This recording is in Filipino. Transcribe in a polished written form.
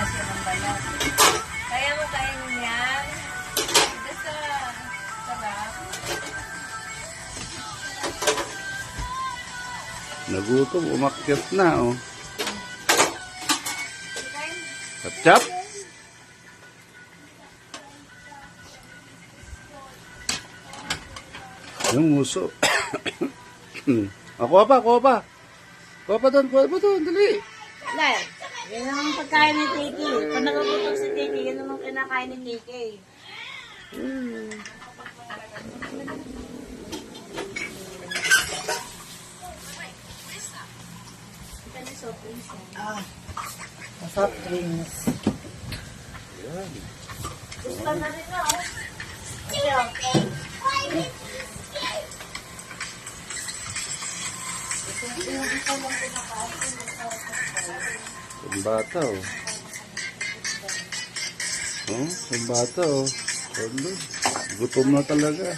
siya ng balat. Kaya mo kainin yan. Basta sarap. Nagutom, umakyat na, oh. Chap-chap. Yung muso. Kuha pa. Kuha pa doon, dali. Lai, yan ang pagkain ni Tiki. Pag nagugutom si Tiki, yan ang kinakain ni Tiki. Soft drinks. Gusto na rin na, oh. Yung bata, oh. Oh, yung bata, oh. Gutom na talaga.